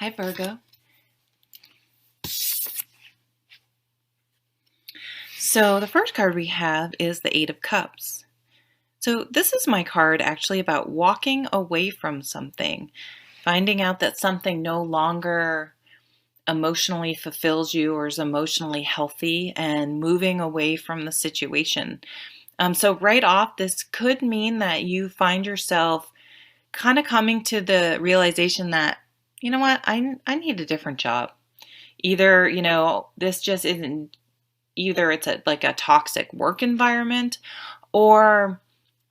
Hi, Virgo. So the first card we have is the Eight of Cups. So this is my card actually about walking away from something, finding out that something no longer emotionally fulfills you or is emotionally healthy and moving away from the situation. So right off, this could mean that you find yourself kind of coming to the realization that, you know what, I need a different job. Either, this just isn't, either it's like a toxic work environment, or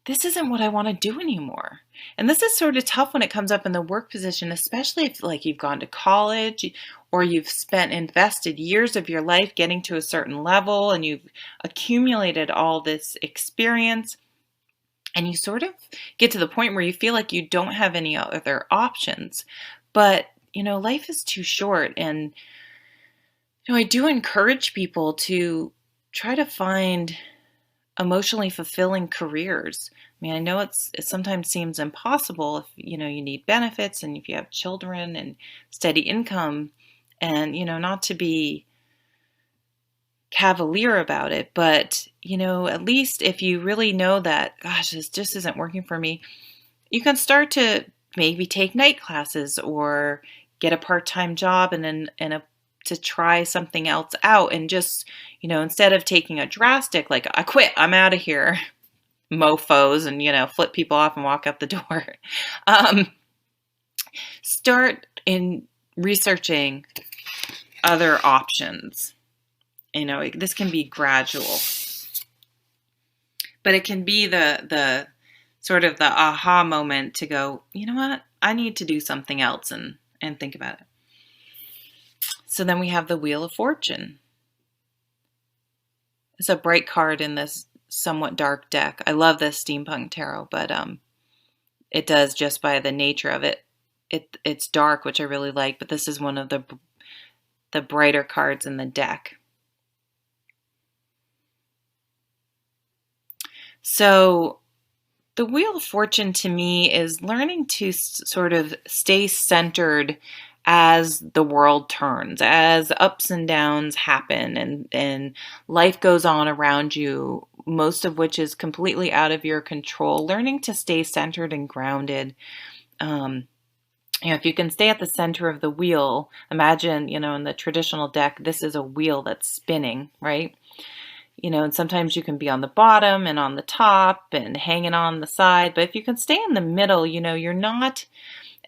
this isn't what I want to do anymore. And this is sort of tough when it comes up in the work position, especially if like you've gone to college or you've invested years of your life getting to a certain level and you've accumulated all this experience, and you sort of get to the point where you feel like you don't have any other options. But, life is too short. And, I do encourage people to try to find emotionally fulfilling careers. I mean, I know it sometimes seems impossible if, you need benefits and if you have children and steady income, and, not to be cavalier about it, but, at least if you really know that, gosh, this just isn't working for me, you can start to maybe take night classes or get a part-time job to try something else out, and just, instead of taking a drastic, like, I quit, I'm out of here, mofos, and, flip people off and walk out the door. Start in researching other options. This can be gradual, but it can be the sort of the aha moment to go, you know what, I need to do something else and think about it. So then we have the Wheel of Fortune. It's a bright card in this somewhat dark deck. I love this steampunk tarot, but it does, just by the nature of it. It's dark, which I really like, but this is one of the brighter cards in the deck. So the Wheel of Fortune to me is learning to sort of stay centered as the world turns, as ups and downs happen and life goes on around you, most of which is completely out of your control. Learning to stay centered and grounded. If you can stay at the center of the wheel, imagine, in the traditional deck, this is a wheel that's spinning, right? And sometimes you can be on the bottom and on the top and hanging on the side. But if you can stay in the middle, you're not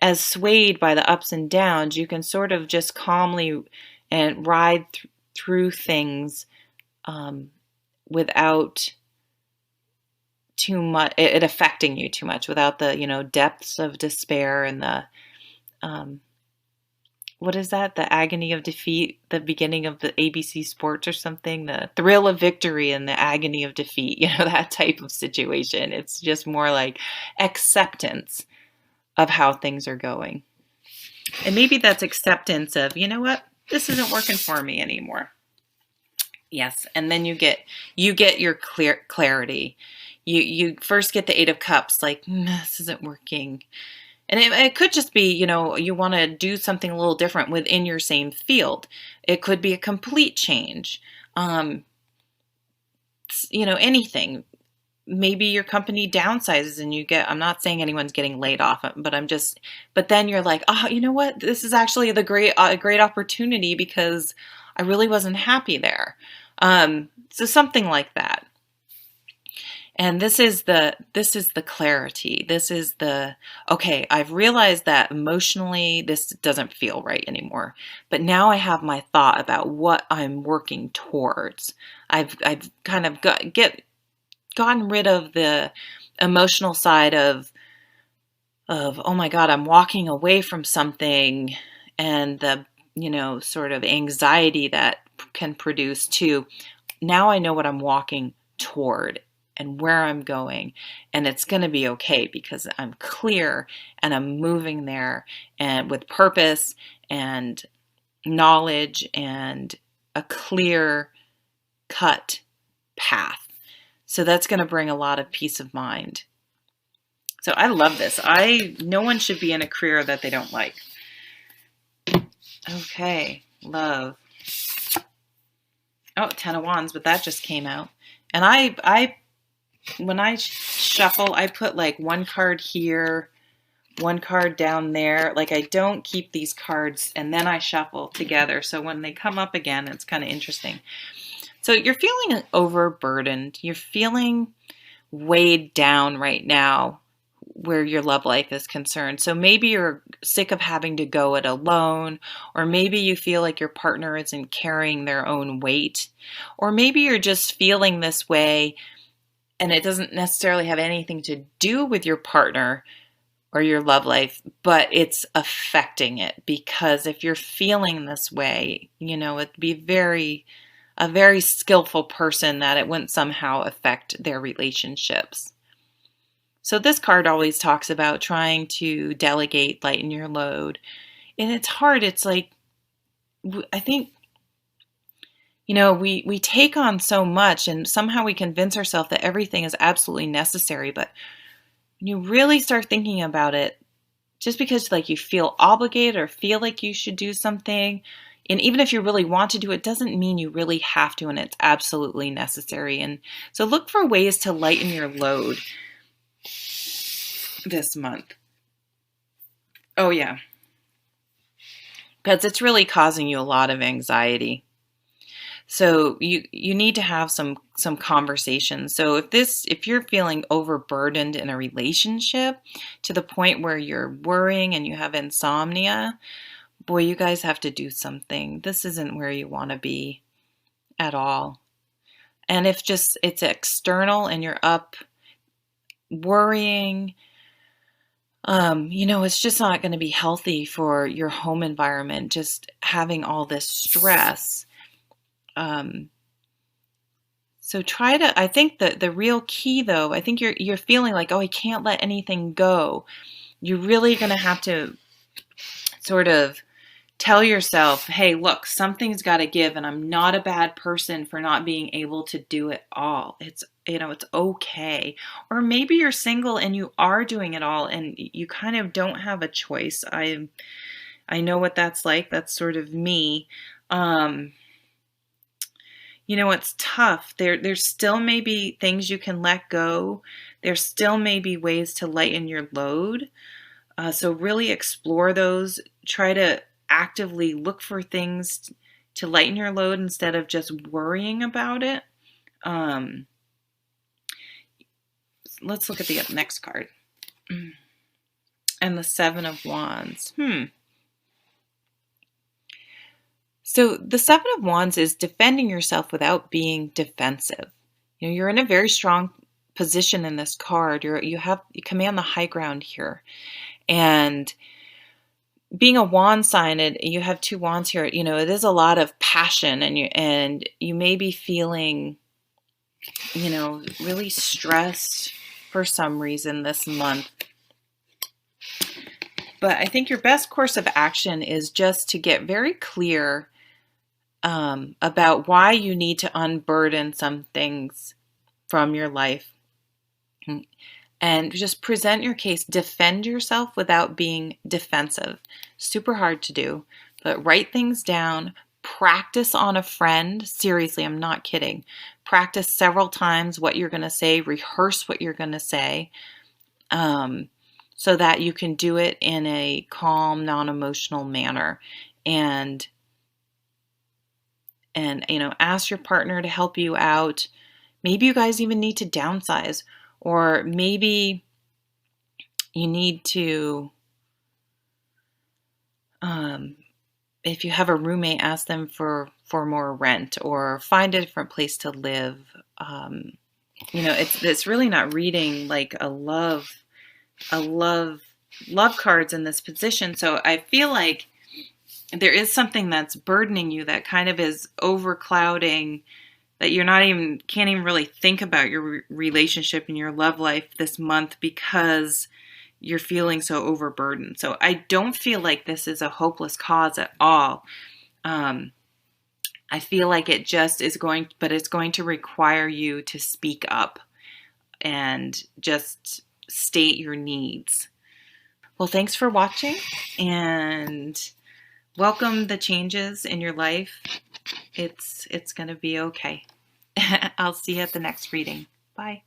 as swayed by the ups and downs. You can sort of just calmly and ride through things without too much, it affecting you too much, without the, depths of despair and the, what is that? The agony of defeat, the beginning of the ABC Sports or something, the thrill of victory and the agony of defeat, that type of situation. It's just more like acceptance of how things are going. And maybe that's acceptance of, you know what, this isn't working for me anymore. Yes. And then you get your clarity. You first get the Eight of Cups, like, this isn't working. And it could just be, you want to do something a little different within your same field. It could be a complete change. Anything. Maybe your company downsizes and I'm not saying anyone's getting laid off, but then you're like, oh, you know what? This is actually a great opportunity because I really wasn't happy there. So something like that. And this is the clarity. This is okay, I've realized that emotionally this doesn't feel right anymore. But now I have my thought about what I'm working towards. I've kind of gotten rid of the emotional side of, oh my God, I'm walking away from something, and the, sort of anxiety that can produce too. Now I know what I'm walking toward and where I'm going, and it's going to be okay because I'm clear and I'm moving there, and with purpose and knowledge and a clear cut path. So that's going to bring a lot of peace of mind. So I love this. No one should be in a career that they don't like. Okay, love. Oh, Ten of Wands, but that just came out. And I when I shuffle, I put like one card here, one card down there. Like I don't keep these cards and then I shuffle together. So when they come up again, it's kind of interesting. So you're feeling overburdened. You're feeling weighed down right now where your love life is concerned. So maybe you're sick of having to go it alone, or maybe you feel like your partner isn't carrying their own weight, or maybe you're just feeling this way and it doesn't necessarily have anything to do with your partner or your love life, but it's affecting it. Because if you're feeling this way, it'd be a very skillful person that it wouldn't somehow affect their relationships. So this card always talks about trying to delegate, lighten your load. And it's hard. It's like, I think, we take on so much and somehow we convince ourselves that everything is absolutely necessary. But when you really start thinking about it, just because like you feel obligated or feel like you should do something, and even if you really want to do it, doesn't mean you really have to, and it's absolutely necessary. And so look for ways to lighten your load this month. Oh yeah. Because it's really causing you a lot of anxiety. So you need to have some conversations. So if you're feeling overburdened in a relationship to the point where you're worrying and you have insomnia, boy, you guys have to do something. This isn't where you want to be at all. And if just it's external and you're up worrying, it's just not going to be healthy for your home environment, just having all this stress. So I think that the real key though, I think you're feeling like, oh, I can't let anything go. You're really going to have to sort of tell yourself, hey, look, something's got to give, and I'm not a bad person for not being able to do it all. It's okay. Or maybe you're single and you are doing it all and you kind of don't have a choice. I know what that's like. That's sort of me. It's tough. There's still maybe things you can let go. There's still maybe ways to lighten your load. So really explore those. Try to actively look for things to lighten your load instead of just worrying about it. Let's look at the next card. And the Seven of Wands. So the Seven of Wands is defending yourself without being defensive. You're in a very strong position in this card. You command the high ground here. And being a wand sign, you have two wands here, it is a lot of passion, and you may be feeling, really stressed for some reason this month. But I think your best course of action is just to get very clear about why you need to unburden some things from your life. And just present your case. Defend yourself without being defensive. Super hard to do, but write things down. Practice on a friend. Seriously, I'm not kidding. Practice several times what you're going to say. Rehearse what you're going to say, so that you can do it in a calm, non-emotional manner. And ask your partner to help you out. Maybe you guys even need to downsize. Or maybe you need to, if you have a roommate, ask them for more rent or find a different place to live. It's really not reading like a love cards in this position. So I feel like there is something that's burdening you that kind of is overclouding, that you're can't even really think about your relationship and your love life this month because you're feeling so overburdened. So I don't feel like this is a hopeless cause at all. I feel like it just is it's going to require you to speak up and just state your needs. Well, thanks for watching, and welcome the changes in your life. It's going to be okay. I'll see you at the next reading. Bye.